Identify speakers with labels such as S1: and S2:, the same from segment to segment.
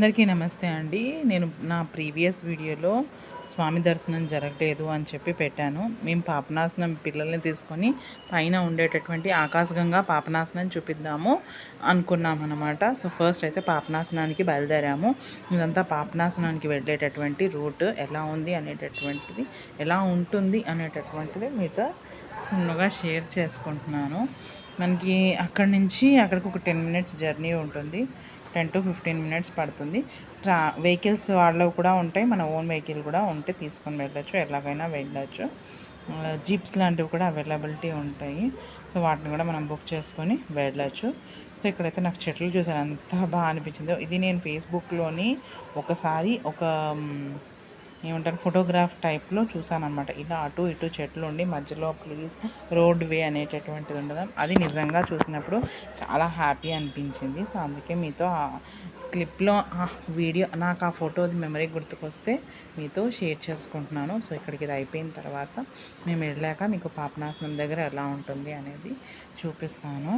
S1: అందరికీ నమస్తే అండి. నేను నా ప్రీవియస్ వీడియోలో స్వామి దర్శనం జరగలేదు అని చెప్పి పెట్టాను. మేము పాపనాశనం పిల్లల్ని తీసుకొని పైన ఉండేటటువంటి ఆకాశగంగా పాపనాశనం చూపిద్దాము అనుకున్నామన్నమాట. సో ఫస్ట్ అయితే పాపనాశనానికి బయలుదేరాము. ఇదంతా పాపనాశనానికి వెళ్ళేటటువంటి రూట్ ఎలా ఉంది అనేటటువంటిది, ఎలా ఉంటుంది అనేటటువంటిది మీతో ముందుగా షేర్ చేసుకుంటున్నాను. మనకి అక్కడి నుంచి అక్కడికి ఒక 10 మినిట్స్ జర్నీ ఉంటుంది. 10 to 15 మినిట్స్ పడుతుంది. వెహికల్స్ వాళ్ళవి కూడా ఉంటాయి, మన ఓన్ వెహికల్ కూడా ఉంటే తీసుకొని వెళ్ళచ్చు, ఎలాగైనా వెళ్ళచ్చు. జీప్స్ లాంటివి కూడా అవైలబిలిటీ ఉంటాయి. సో వాటిని కూడా మనం బుక్ చేసుకొని వెళ్ళచ్చు. సో ఇక్కడైతే నాకు చెట్లు చూసాను, అంత బాగా అనిపించిందో. ఇది నేను ఫేస్బుక్లోని ఒకసారి ఏమంటారు ఫోటోగ్రాఫ్ టైప్లో చూసాను అనమాట. ఇలా అటు ఇటు చెట్లు ఉండి మధ్యలో ప్లీజ్ రోడ్ వే అనేటటువంటిది ఉండదు. అది నిజంగా చూసినప్పుడు చాలా హ్యాపీ అనిపించింది. సో అందుకే మీతో ఆ క్లిప్లో ఆ వీడియో, నాకు ఆ ఫోటో మెమరీ గుర్తుకొస్తే మీతో షేర్ చేసుకుంటున్నాను. సో ఇక్కడికి ఇది అయిపోయిన తర్వాత మేము వెళ్ళాక మీకు పాపనాశనం దగ్గర ఎలా ఉంటుంది అనేది చూపిస్తాను.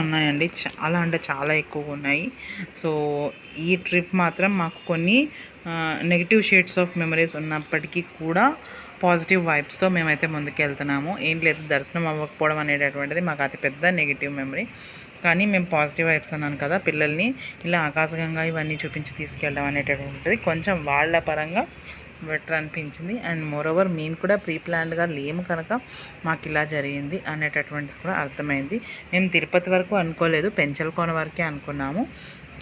S1: ఉన్నాయండి, చాలా అంటే చాలా ఎక్కువగా ఉన్నాయి. సో ఈ ట్రిప్ మాత్రం మాకు కొన్ని నెగిటివ్ షేడ్స్ ఆఫ్ మెమరీస్ ఉన్నప్పటికీ కూడా పాజిటివ్ వైబ్స్తో మేమైతే ముందుకెళ్తున్నాము. ఏం లేదు, దర్శనం అవ్వకపోవడం అనేటటువంటిది మాకు అతిపెద్ద నెగిటివ్ మెమరీ. కానీ మేము పాజిటివ్ వైబ్స్ అన్నాను కదా, పిల్లల్ని ఇలా ఆకాశగంగా ఇవన్నీ చూపించి తీసుకెళ్ళడం అనేటటువంటిది కొంచెం వాళ్ళ పరంగా బెటర్ అనిపించింది. అండ్ మోరోవర్ మేము కూడా ప్రీ ప్లాన్డ్గా లేము కనుక మాకు ఇలా జరిగింది అనేటటువంటిది కూడా అర్థమైంది. మేము తిరుపతి వరకు అనుకోలేదు, పెంచలకోన వరకే అనుకున్నాము.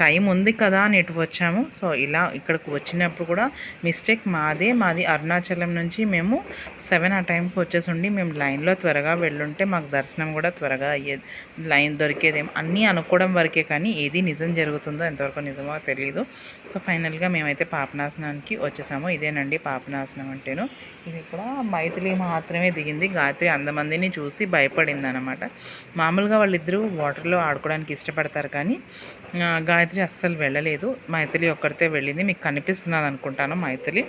S1: టైం ఉంది కదా అని ఇటు వచ్చాము. సో ఇలా ఇక్కడికి వచ్చినప్పుడు కూడా మిస్టేక్ మాది అరుణాచలం నుంచి మేము 7 ఆ టైంకి వచ్చేసి మేము లైన్లో త్వరగా వెళ్ళుంటే మాకు దర్శనం కూడా త్వరగా అయ్యేది, లైన్ దొరికేదేమో అన్నీ అనుకోవడం వరకే, కానీ ఏది నిజం జరుగుతుందో ఎంతవరకు నిజమో తెలియదు. సో ఫైనల్గా మేమైతే పాపనాశనానికి వచ్చేసాము. ఇదేనండి పాపనాశనం అంటేను. ఇది కూడా మైథిలి మాత్రమే దిగింది. గాయత్రి అంతమందిని చూసి భయపడింది అనమాట. మామూలుగా వాళ్ళిద్దరూ వాటర్లో ఆడుకోవడానికి ఇష్టపడతారు, కానీ గాయత్రి అస్సలు వెళ్ళలేదు. మైథిలి ఒక్కరితే వెళ్ళింది. మీకు కనిపిస్తున్నది అనుకుంటాను మైథిలి.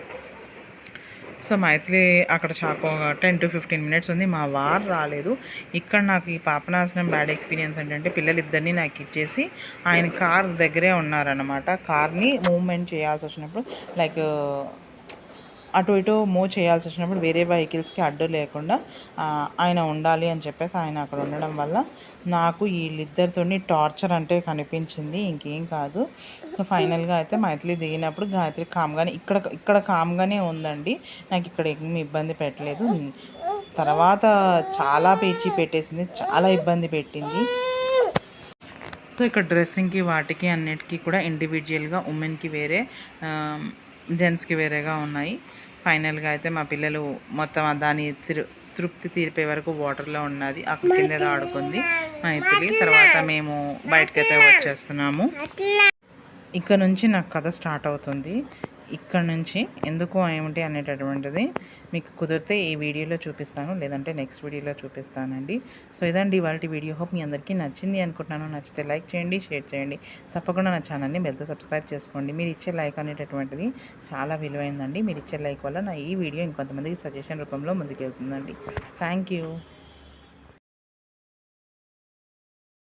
S1: సో మైథిలి అక్కడ చాకో 10 to 15 మినిట్స్ ఉంది. మా వారు రాలేదు. ఇక్కడ నాకు ఈ పాపనాశనం బ్యాడ్ ఎక్స్పీరియన్స్ ఏంటంటే పిల్లలిద్దరిని నాకు ఇచ్చేసి ఆయన కార్ దగ్గరే ఉన్నారనమాట. కార్ని మూవ్మెంట్ చేయాల్సి వచ్చినప్పుడు లైక్ అటు ఇటు మూవ్ చేయాల్సి వచ్చినప్పుడు వేరే వెహికల్స్కి అడ్డు లేకుండా ఆయన ఉండాలి అని చెప్పేసి ఆయన అక్కడ ఉండడం వల్ల నాకు వీళ్ళిద్దరితో టార్చర్ అంటే కనిపించింది, ఇంకేం కాదు. సో ఫైనల్గా అయితే మైథిలి దిగినప్పుడు గాయత్రి కామ్గానే ఇక్కడ కామ్గానే ఉందండి. నాకు ఇక్కడ ఏమి ఇబ్బంది పెట్టలేదు. తర్వాత చాలా పేచీ పెట్టేసింది, చాలా ఇబ్బంది పెట్టింది. సో ఇక్కడ డ్రెస్సింగ్కి వాటికి అన్నిటికీ కూడా ఇండివిజువల్గా ఉమెన్కి వేరే, జెంట్స్కి వేరేగా ఉన్నాయి. ఫైనల్గా అయితే మా పిల్లలు మొత్తం దాని తృప్తి తీరిపోయే వరకు వాటర్లో ఉన్నది, అక్కడ కింద ఆడుకుంది మైథిలి. తర్వాత మేము బయటకైతే వచ్చేస్తున్నాము. ఇక్కడ నుంచి నాకు కథ స్టార్ట్ అవుతుంది. ఇక్కడ నుంచి ఎందుకు ఏమిటి అనేటటువంటిది మీకు కుదిరితే ఈ వీడియోలో చూపిస్తాను, లేదంటే నెక్స్ట్ వీడియోలో చూపిస్తానండి. సో ఇదండి ఇవాళ వీడియో. హోప్ మీ అందరికీ నచ్చింది అనుకుంటున్నాను. నచ్చితే లైక్ చేయండి, షేర్ చేయండి. తప్పకుండా నా ఛానల్ని బెల్తో సబ్స్క్రైబ్ చేసుకోండి. మీరు ఇచ్చే లైక్ అనేటటువంటిది చాలా విలువైందండి. మీరు ఇచ్చే లైక్ వల్ల నా ఈ వీడియో ఇంకొంతమందికి సజెషన్ రూపంలో ముందుకు వెళ్తుందండి. Thank you.